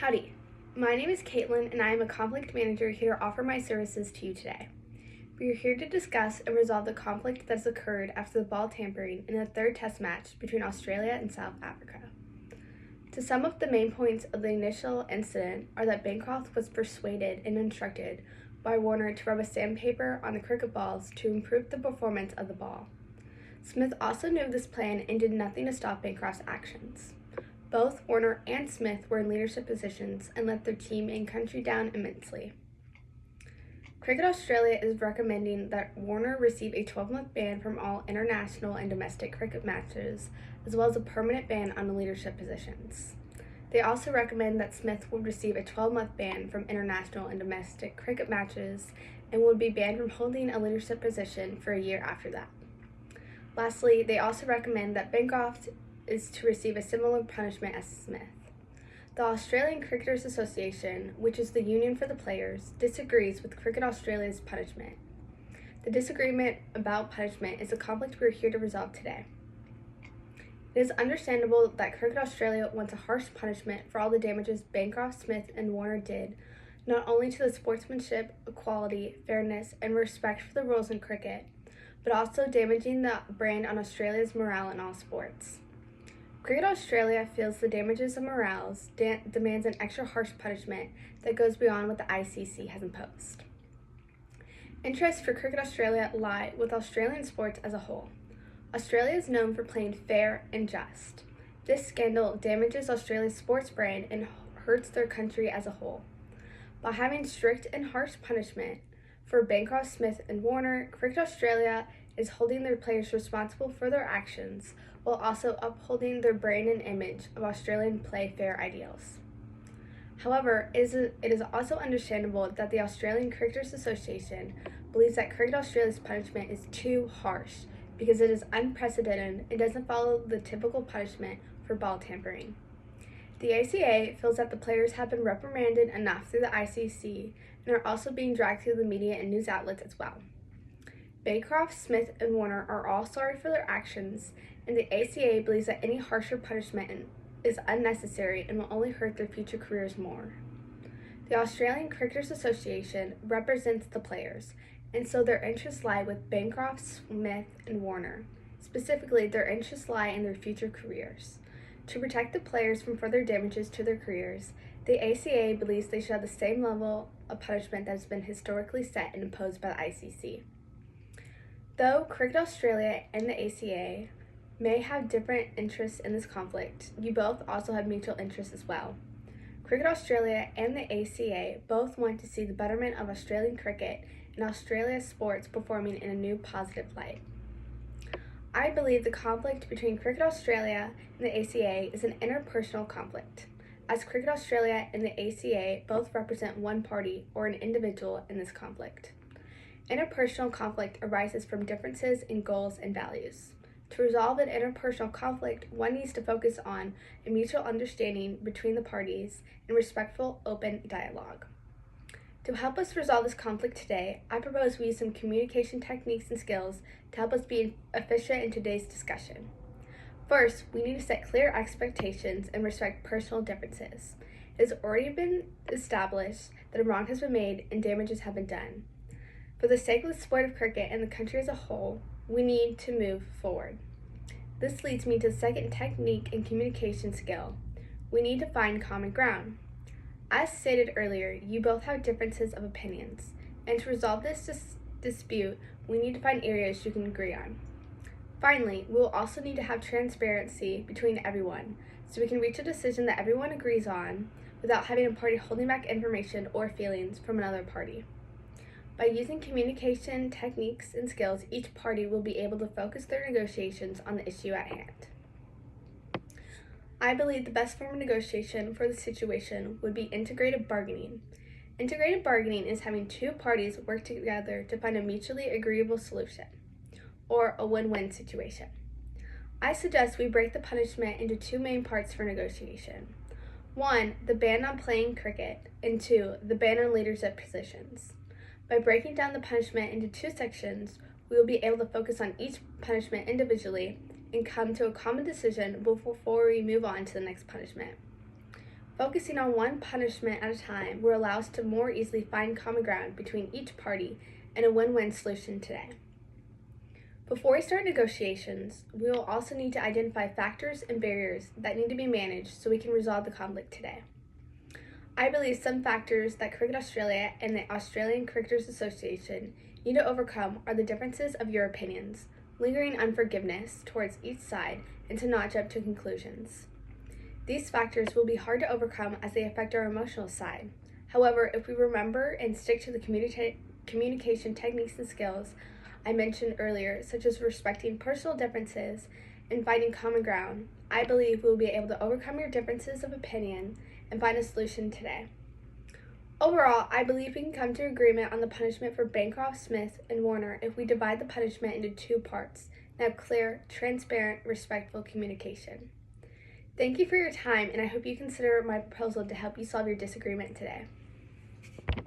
Howdy, my name is Caitlin and I am a conflict manager here to offer my services to you today. We are here to discuss and resolve the conflict that has occurred after the ball tampering in the third test match between Australia and South Africa. To sum up the main points of the initial incident are that Bancroft was persuaded and instructed by Warner to rub a sandpaper on the cricket balls to improve the performance of the ball. Smith also knew of this plan and did nothing to stop Bancroft's actions. Both Warner and Smith were in leadership positions and let their team and country down immensely. Cricket Australia is recommending that Warner receive a 12-month ban from all international and domestic cricket matches, as well as a permanent ban on the leadership positions. They also recommend that Smith would receive a 12-month ban from international and domestic cricket matches and would be banned from holding a leadership position for a year after that. Lastly, they also recommend that Bancroft is to receive a similar punishment as Smith. The Australian Cricketers Association, which is the union for the players, disagrees with Cricket Australia's punishment. The disagreement about punishment is a conflict we are here to resolve today. It is understandable that Cricket Australia wants a harsh punishment for all the damages Bancroft, Smith, and Warner did, not only to the sportsmanship, equality, fairness, and respect for the rules in cricket, but also damaging the brand on Australia's morale in all sports. Cricket Australia feels the damages of morale demands an extra harsh punishment that goes beyond what the ICC has imposed. Interests for Cricket Australia lie with Australian sports as a whole. Australia is known for playing fair and just. This scandal damages Australia's sports brand and hurts their country as a whole. By having strict and harsh punishment for Bancroft, Smith, and Warner, Cricket Australia is holding their players responsible for their actions while also upholding their brand and image of Australian play fair ideals. However, it is also understandable that the Australian Cricketers Association believes that Cricket Australia's punishment is too harsh because it is unprecedented and doesn't follow the typical punishment for ball tampering. The ACA feels that the players have been reprimanded enough through the ICC and are also being dragged through the media and news outlets as well. Bancroft, Smith, and Warner are all sorry for their actions, and the ACA believes that any harsher punishment is unnecessary and will only hurt their future careers more. The Australian Cricketers Association represents the players, and so their interests lie with Bancroft, Smith, and Warner. Specifically, their interests lie in their future careers. To protect the players from further damages to their careers, the ACA believes they should have the same level of punishment that has been historically set and imposed by the ICC. Though Cricket Australia and the ACA may have different interests in this conflict, you both also have mutual interests as well. Cricket Australia and the ACA both want to see the betterment of Australian cricket and Australia's sports performing in a new positive light. I believe the conflict between Cricket Australia and the ACA is an interpersonal conflict, as Cricket Australia and the ACA both represent one party or an individual in this conflict. Interpersonal conflict arises from differences in goals and values. To resolve an interpersonal conflict, one needs to focus on a mutual understanding between the parties and respectful, open dialogue. To help us resolve this conflict today, I propose we use some communication techniques and skills to help us be efficient in today's discussion. First, we need to set clear expectations and respect personal differences. It has already been established that a wrong has been made and damages have been done. For the sake of the sport of cricket and the country as a whole, we need to move forward. This leads me to the second technique and communication skill. We need to find common ground. As stated earlier, you both have differences of opinions, and to resolve this dispute, we need to find areas you can agree on. Finally, we will also need to have transparency between everyone, so we can reach a decision that everyone agrees on without having a party holding back information or feelings from another party. By using communication techniques and skills, each party will be able to focus their negotiations on the issue at hand. I believe the best form of negotiation for the situation would be integrated bargaining. Integrated bargaining is having two parties work together to find a mutually agreeable solution, or a win-win situation. I suggest we break the punishment into two main parts for negotiation. 1, the ban on playing cricket, and 2, the ban on leadership positions. By breaking down the punishment into two sections, we will be able to focus on each punishment individually and come to a common decision before we move on to the next punishment. Focusing on one punishment at a time will allow us to more easily find common ground between each party and a win-win solution today. Before we start negotiations, we will also need to identify factors and barriers that need to be managed so we can resolve the conflict today. I believe some factors that Cricket Australia and the Australian Cricketers Association need to overcome are the differences of your opinions, lingering unforgiveness towards each side, and to not jump to conclusions. These factors will be hard to overcome as they affect our emotional side. However, if we remember and stick to the communication techniques and skills I mentioned earlier, such as respecting personal differences and finding common ground, I believe we will be able to overcome your differences of opinion and find a solution today. Overall, I believe we can come to agreement on the punishment for Bancroft, Smith, and Warner if we divide the punishment into 2 parts and have clear, transparent, respectful communication. Thank you for your time, and I hope you consider my proposal to help you solve your disagreement today.